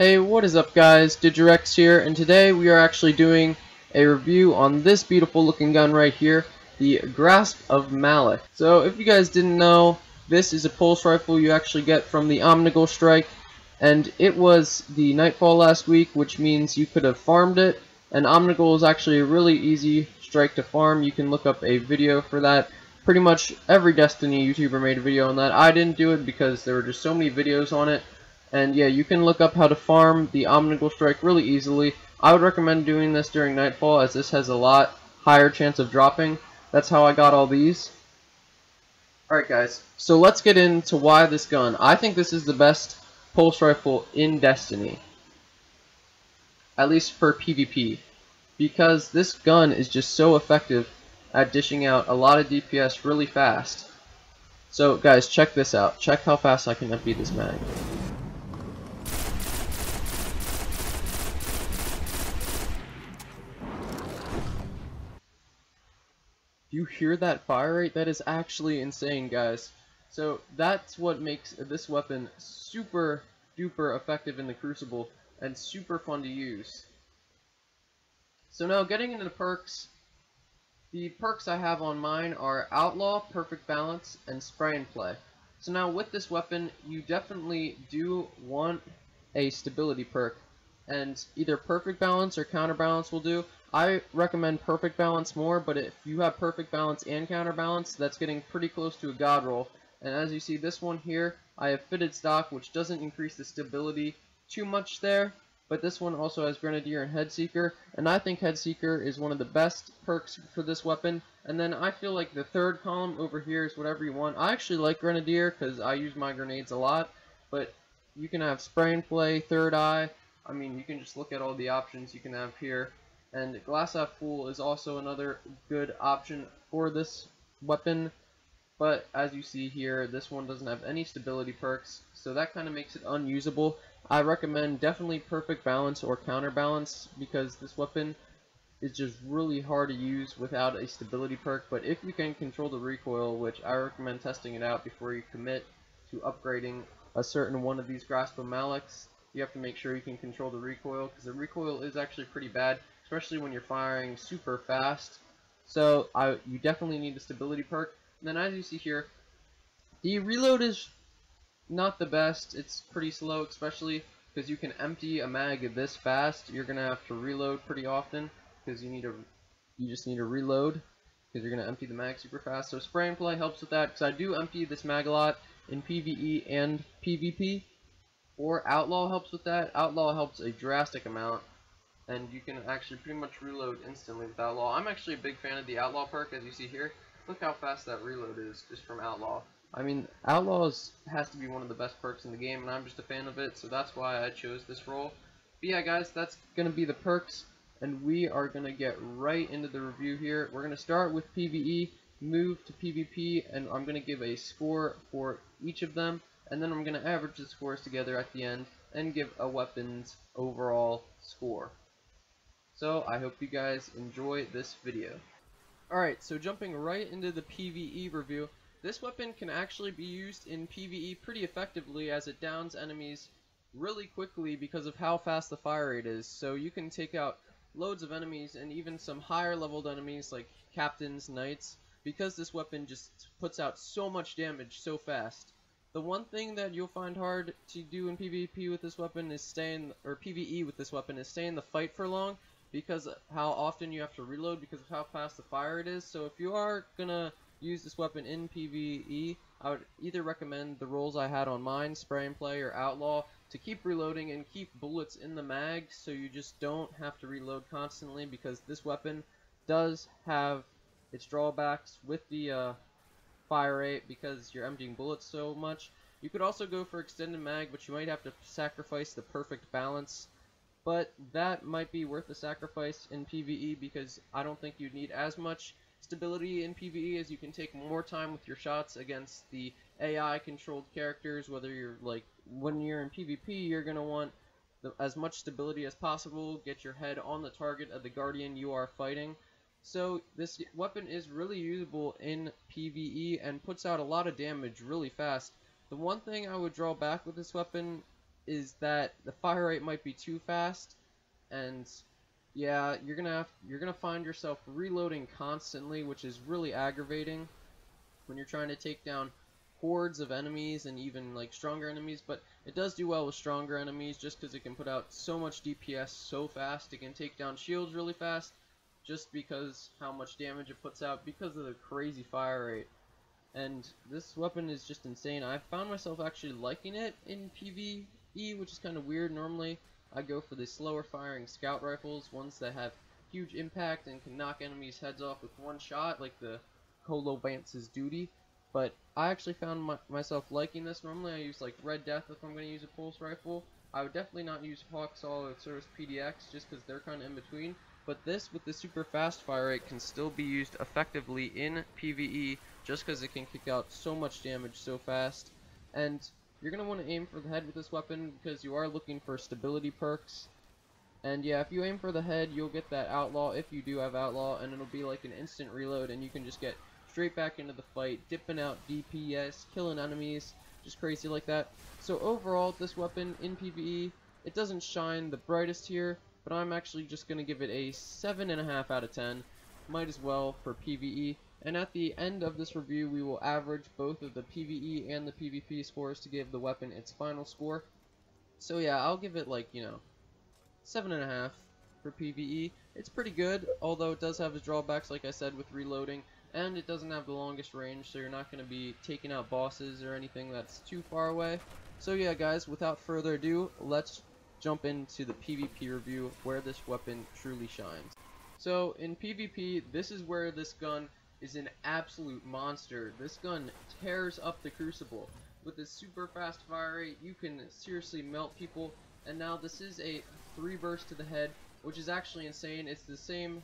Hey, what is up guys, Digirex here, and today we are actually doing a review on this beautiful looking gun right here, the Grasp of Malok. So if you guys didn't know, this is a pulse rifle you actually get from the Omnigul strike, and it was the Nightfall last week, which means you could have farmed it, and Omnigul is actually a really easy strike to farm. You can look up a video for that. Pretty much every Destiny YouTuber made a video on that. I didn't do it because there were just so many videos on it. And yeah, you can look up how to farm the Omnigul strike really easily. I would recommend doing this during Nightfall, as this has a lot higher chance of dropping. That's how I got all these. Alright guys, so let's get into why this gun. I think this is the best pulse rifle in Destiny. At least for PvP. Because this gun is just so effective at dishing out a lot of DPS really fast. So guys, check this out. Check how fast I can empty this mag. You hear that fire rate? That is actually insane, guys. So that's what makes this weapon super duper effective in the Crucible and super fun to use. So now getting into the perks, the perks I have on mine are Outlaw, Perfect Balance, and Spray and Play. So now with this weapon, you definitely do want a stability perk, and either Perfect Balance or Counterbalance will do. I recommend Perfect Balance more, but if you have Perfect Balance and Counterbalance, that's getting pretty close to a god roll. And as you see, this one here, I have fitted stock, which doesn't increase the stability too much there, but this one also has Grenadier and Headseeker, and I think Headseeker is one of the best perks for this weapon. And then I feel like the third column over here is whatever you want. I actually like Grenadier because I use my grenades a lot, but you can have Spray and Play, Third Eye. I mean, you can just look at all the options you can have here. And Glass Half Full is also another good option for this weapon. But as you see here, this one doesn't have any stability perks, so that kind of makes it unusable. I recommend definitely Perfect Balance or Counterbalance, because this weapon is just really hard to use without a stability perk. But if you can control the recoil, which I recommend testing it out before you commit to upgrading a certain one of these Grasp of Maloks, you have to make sure you can control the recoil, because the recoil is actually pretty bad, especially when you're firing super fast. So you definitely need a stability perk. And then as you see here, the reload is not the best. It's pretty slow, especially because you can empty a mag this fast. You're gonna have to reload pretty often because you just need to reload because you're gonna empty the mag super fast. So Spray and Play helps with that, because I do empty this mag a lot in PvE and PvP. Or Outlaw helps with that. Outlaw helps a drastic amount, and you can actually pretty much reload instantly with Outlaw. I'm actually a big fan of the Outlaw perk, as you see here. Look how fast that reload is just from Outlaw. I mean, Outlaws has to be one of the best perks in the game, and I'm just a fan of it, so that's why I chose this role. But yeah, guys, that's going to be the perks, and we are going to get right into the review here. We're going to start with PvE, move to PvP, and I'm going to give a score for each of them, and then I'm going to average the scores together at the end and give a weapon's overall score. So I hope you guys enjoy this video. Alright, so jumping right into the PvE review, this weapon can actually be used in PvE pretty effectively, as it downs enemies really quickly because of how fast the fire rate is. So you can take out loads of enemies, and even some higher leveled enemies like captains, knights, because this weapon just puts out so much damage so fast. The one thing that you'll find hard to do in PvP with this weapon is PvE with this weapon is stay in the fight for long, because how often you have to reload because of how fast the fire it is. So if you are gonna use this weapon in PvE, I would either recommend the roles I had on mine, Spray and Play or Outlaw, to keep reloading and keep bullets in the mag so you just don't have to reload constantly, because this weapon does have its drawbacks with the fire rate because you're emptying bullets so much. You could also go for extended mag, but you might have to sacrifice the Perfect Balance. But that might be worth the sacrifice in PvE, because I don't think you'd need as much stability in PvE, as you can take more time with your shots against the AI controlled characters. Whether you're when you're in PvP, you're going to want as much stability as possible, get your head on the target of the guardian you are fighting. So this weapon is really usable in PvE and puts out a lot of damage really fast. The one thing I would draw back with this weapon is that the fire rate might be too fast, and yeah, you're gonna find yourself reloading constantly, which is really aggravating when you're trying to take down hordes of enemies and even like stronger enemies. But it does do well with stronger enemies just because it can put out so much DPS so fast. It can take down shields really fast just because how much damage it puts out because of the crazy fire rate. And this weapon is just insane. I found myself actually liking it in PvE, which is kind of weird. Normally I go for the slower firing scout rifles, ones that have huge impact and can knock enemies' heads off with one shot, like the Colo Vance's Duty. But I actually found myself liking this. Normally I use like Red Death if I'm going to use a pulse rifle. I would definitely not use Hawksaw or Service PDX just because they're kind of in between. But this, with the super fast fire rate, can still be used effectively in PvE just because it can kick out so much damage so fast. And you're going to want to aim for the head with this weapon because you are looking for stability perks. And yeah, if you aim for the head, you'll get that Outlaw, if you do have Outlaw, and it'll be like an instant reload, and you can just get straight back into the fight, dipping out DPS, killing enemies, just crazy like that. So overall, this weapon in PvE, it doesn't shine the brightest here, but I'm actually just going to give it a 7.5 out of 10. Might as well for PvE. And at the end of this review, we will average both of the PvE and the PvP scores to give the weapon its final score. So yeah, I'll give it like, 7.5 for PvE. It's pretty good, although it does have its drawbacks, like I said, with reloading, and it doesn't have the longest range, so you're not going to be taking out bosses or anything that's too far away. So yeah, guys, without further ado, let's jump into the PvP review where this weapon truly shines. So in PvP, this is where this gun is an absolute monster. This gun tears up the Crucible. With its super fast fire rate, you can seriously melt people. And now this is a 3 burst to the head, which is actually insane. It's the same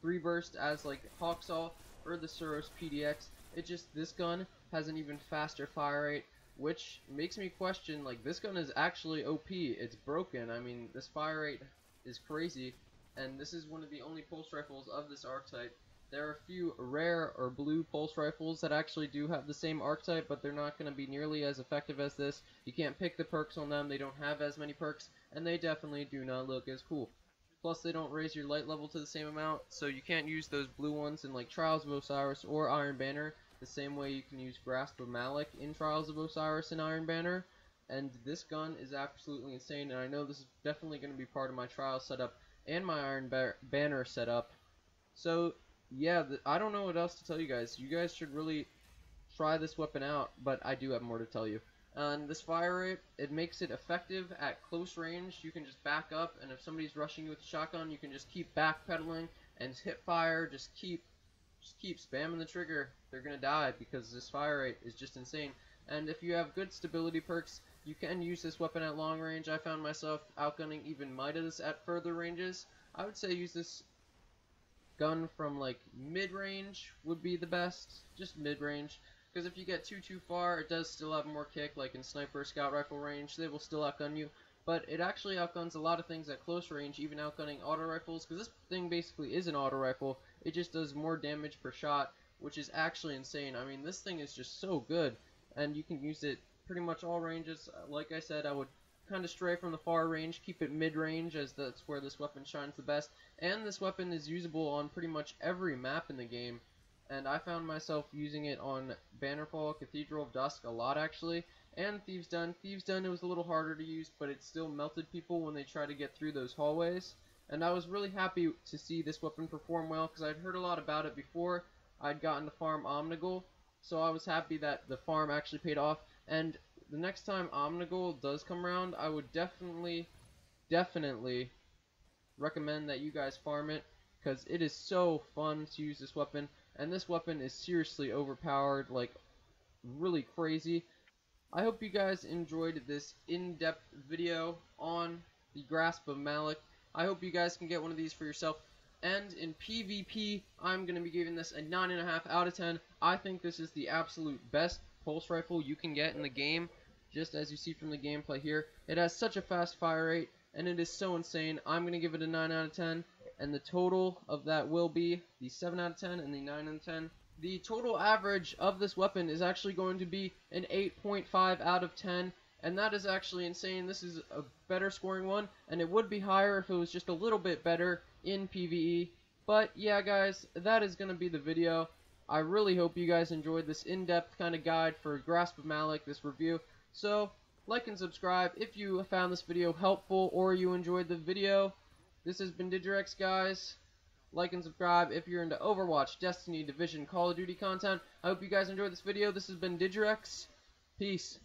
3 burst as like Hawksaw or the Suros PDX. It just, this gun has an even faster fire rate, which makes me question, like, this gun is actually OP. It's broken. I mean, this fire rate is crazy, and this is one of the only pulse rifles of this archetype. There are a few rare or blue pulse rifles that actually do have the same archetype, but they're not going to be nearly as effective as this. You can't pick the perks on them, they don't have as many perks, and they definitely do not look as cool. Plus, they don't raise your light level to the same amount, so you can't use those blue ones in like Trials of Osiris or Iron Banner the same way you can use Grasp of Malok in Trials of Osiris and Iron Banner. And this gun is absolutely insane, and I know this is definitely going to be part of my Trials setup and my Iron Banner setup. So yeah, I don't know what else to tell you guys. You guys should really try this weapon out, but I do have more to tell you. And this fire rate, it makes it effective at close range. You can just back up, and if somebody's rushing you with a shotgun, you can just keep backpedaling and hit fire. Just keep spamming the trigger. They're gonna die because this fire rate is just insane. And if you have good stability perks, you can use this weapon at long range. I found myself outgunning even Midas at further ranges. I would say use this gun from like mid-range would be the best, just mid-range, because if you get too far, it does still have more kick, like in sniper scout rifle range. They will still outgun you, but it actually outguns a lot of things at close range, even outgunning auto rifles, because this thing basically is an auto rifle. It just does more damage per shot, which is actually insane. I mean, this thing is just so good, and you can use it pretty much all ranges. Like I said, I would kind of stray from the far range, keep it mid-range, as that's where this weapon shines the best. And this weapon is usable on pretty much every map in the game, and I found myself using it on Bannerfall, Cathedral of Dusk a lot actually, and Thieves' Den. Thieves' Den, it was a little harder to use, but it still melted people when they tried to get through those hallways. And I was really happy to see this weapon perform well, because I'd heard a lot about it before. I'd gotten to farm Omnigul, so I was happy that the farm actually paid off. And the next time Omnigul does come around, I would definitely recommend that you guys farm it, because it is so fun to use this weapon, and this weapon is seriously overpowered, like really crazy. I hope you guys enjoyed this in-depth video on the Grasp of Malok. I hope you guys can get one of these for yourself. And in PvP, I'm going to be giving this a 9.5 out of 10. I think this is the absolute best pulse rifle you can get in the game, just as you see from the gameplay here. It has such a fast fire rate, and it is so insane. I'm going to give it a 9 out of 10, and the total of that will be the 7 out of 10 and the 9 out of 10. The total average of this weapon is actually going to be an 8.5 out of 10. and that is actually insane. This is a better scoring one, and it would be higher if it was just a little bit better in PvE. But yeah, guys, that is going to be the video. I really hope you guys enjoyed this in-depth kind of guide for Grasp of Malok, this review. So, like and subscribe if you found this video helpful or you enjoyed the video. This has been Digi, guys. Like and subscribe if you're into Overwatch, Destiny, Division, Call of Duty content. I hope you guys enjoyed this video. This has been Digi. Peace.